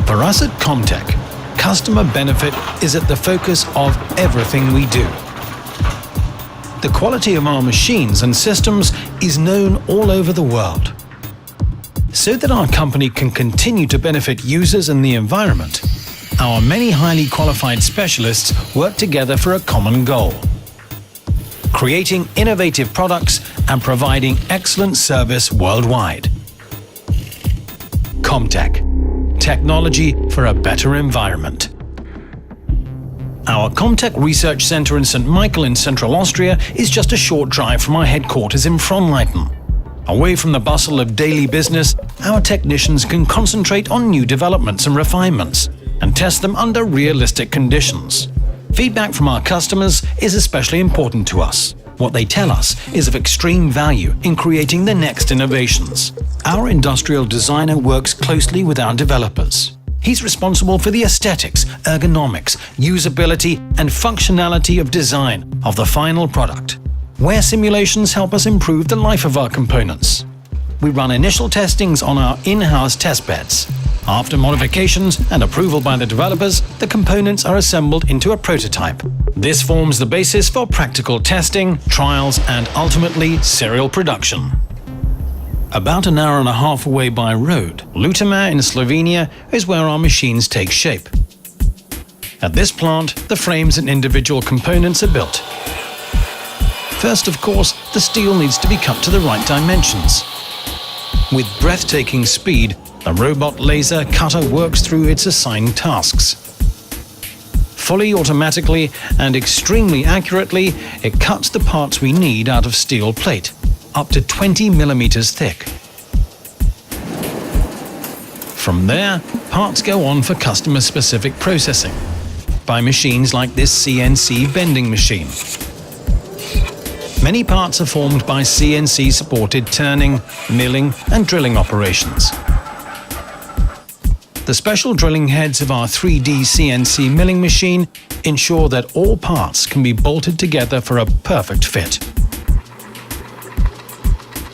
For us at Komptech, customer benefit is at the focus of everything we do. The quality of our machines and systems is known all over the world. So that our company can continue to benefit users and the environment, our many highly qualified specialists work together for a common goal: creating innovative products and providing excellent service worldwide. Komptech, technology for a better environment. Our Komptech Research Center in St. Michael in Central Austria is just a short drive from our headquarters in Frohnleiten. Away from the bustle of daily business, our technicians can concentrate on new developments and refinements and test them under realistic conditions. Feedback from our customers is especially important to us. What they tell us is of extreme value in creating the next innovations. Our industrial designer works closely with our developers. He's responsible for the aesthetics, ergonomics, usability, and functionality of design of the final product, where simulations help us improve the life of our components. We run initial testings on our in-house test beds. After modifications and approval by the developers, the components are assembled into a prototype. This forms the basis for practical testing, trials, and ultimately serial production. About an hour and a half away by road, Ljutomer in Slovenia is where our machines take shape. At this plant, the frames and individual components are built. First, of course, the steel needs to be cut to the right dimensions. With breathtaking speed, the robot laser cutter works through its assigned tasks. Fully automatically and extremely accurately, it cuts the parts we need out of steel plate, up to 20 millimeters thick. From there, parts go on for customer-specific processing by machines like this CNC bending machine. Many parts are formed by CNC-supported turning, milling, and drilling operations. The special drilling heads of our 3D CNC milling machine ensure that all parts can be bolted together for a perfect fit.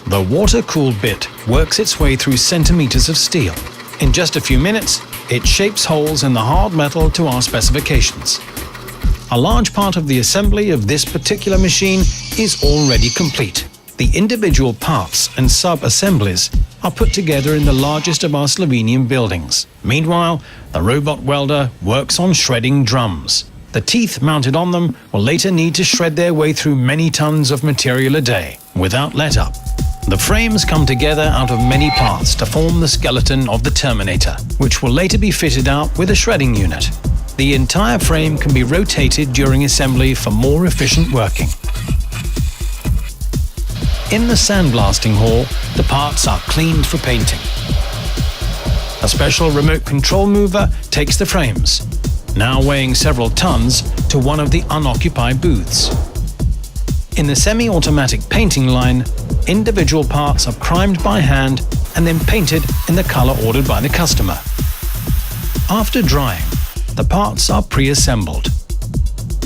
The water-cooled bit works its way through centimeters of steel. In just a few minutes, it shapes holes in the hard metal to our specifications. A large part of the assembly of this particular machine is already complete. The individual parts and sub-assemblies are put together in the largest of our Slovenian buildings. Meanwhile, the robot welder works on shredding drums. The teeth mounted on them will later need to shred their way through many tons of material a day, without let-up. The frames come together out of many parts to form the skeleton of the Terminator, which will later be fitted out with a shredding unit. The entire frame can be rotated during assembly for more efficient working. In the sandblasting hall, the parts are cleaned for painting. A special remote control mover takes the frames, now weighing several tons, to one of the unoccupied booths. In the semi-automatic painting line, individual parts are primed by hand and then painted in the color ordered by the customer. After drying, the parts are pre-assembled.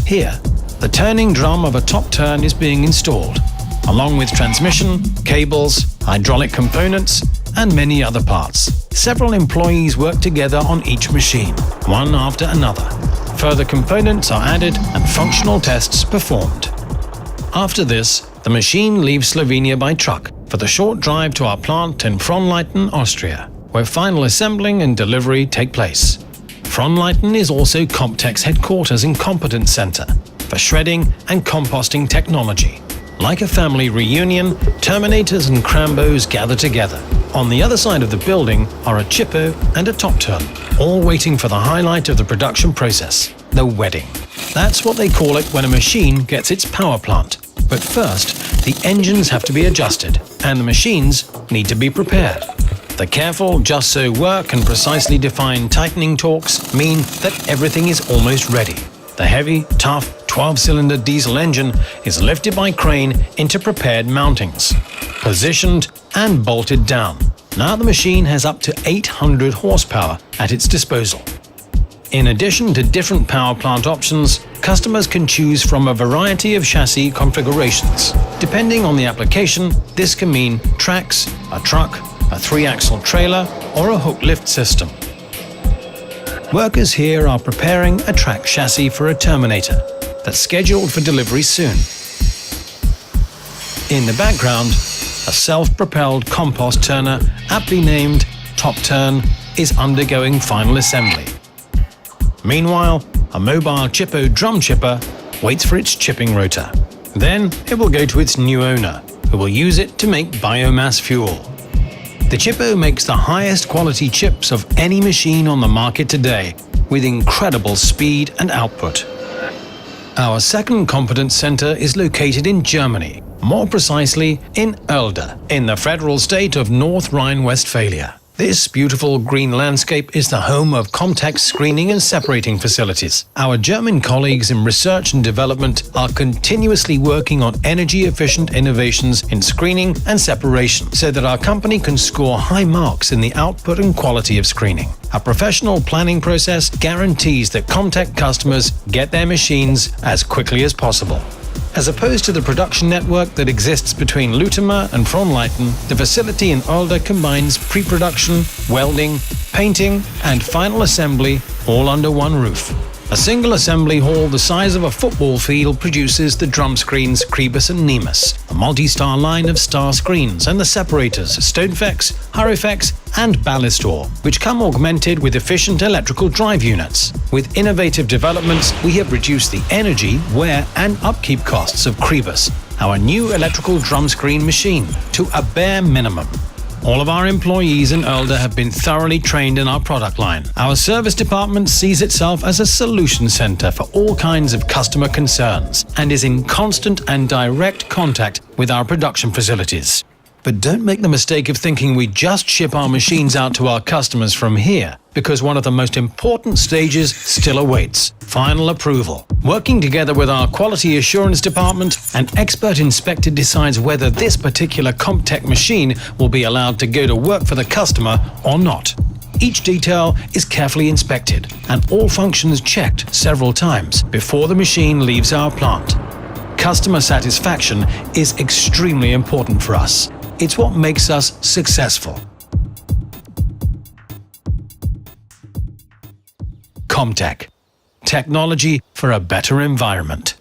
Here, the turning drum of a top turn is being installed, along with transmission, cables, hydraulic components, and many other parts. Several employees work together on each machine, one after another. Further components are added and functional tests performed. After this, the machine leaves Slovenia by truck for the short drive to our plant in Frohnleiten, Austria, where final assembling and delivery take place. Frohnleiten is also Komptech's headquarters and competence center for shredding and composting technology. Like a family reunion, Terminators and Crambos gather together. On the other side of the building are a chippo and a top turn, all waiting for the highlight of the production process, the wedding. That's what they call it when a machine gets its power plant. But first, the engines have to be adjusted, and the machines need to be prepared. The careful, just-so work and precisely defined tightening torques mean that everything is almost ready. The heavy, tough 12-cylinder diesel engine is lifted by crane into prepared mountings, positioned and bolted down. Now the machine has up to 800 horsepower at its disposal. In addition to different power plant options, customers can choose from a variety of chassis configurations. Depending on the application, this can mean tracks, a truck, a 3-axle trailer, or a hook lift system. Workers here are preparing a track chassis for a Terminator that's scheduled for delivery soon. In the background, a self-propelled compost turner, aptly named Top Turn, is undergoing final assembly. Meanwhile, a mobile Chippo drum chipper waits for its chipping rotor. Then it will go to its new owner, who will use it to make biomass fuel. The Chippo makes the highest quality chips of any machine on the market today, with incredible speed and output. Our second competence center is located in Germany, more precisely in Oelde, in the federal state of North Rhine-Westphalia. This beautiful green landscape is the home of Komptech screening and separating facilities. Our German colleagues in research and development are continuously working on energy-efficient innovations in screening and separation so that our company can score high marks in the output and quality of screening. Our professional planning process guarantees that Komptech customers get their machines as quickly as possible. As opposed to the production network that exists between Lutimer and Frohnleiten, the facility in Oelde combines pre-production, welding, painting, and final assembly all under one roof. A single assembly hall the size of a football field produces the drum screens Kribus and Nemus, a multi-star line of star screens, and the separators Stonefex, Hurrifex, and Ballistor, which come augmented with efficient electrical drive units. With innovative developments, we have reduced the energy, wear, and upkeep costs of Kribus, our new electrical drum screen machine, to a bare minimum. All of our employees in Oelde have been thoroughly trained in our product line. Our service department sees itself as a solution center for all kinds of customer concerns and is in constant and direct contact with our production facilities. But don't make the mistake of thinking we just ship our machines out to our customers from here, because one of the most important stages still awaits: final approval. Working together with our quality assurance department, an expert inspector decides whether this particular Komptech machine will be allowed to go to work for the customer or not. Each detail is carefully inspected and all functions checked several times before the machine leaves our plant. Customer satisfaction is extremely important for us. It's what makes us successful. Komptech. Technology for a better environment.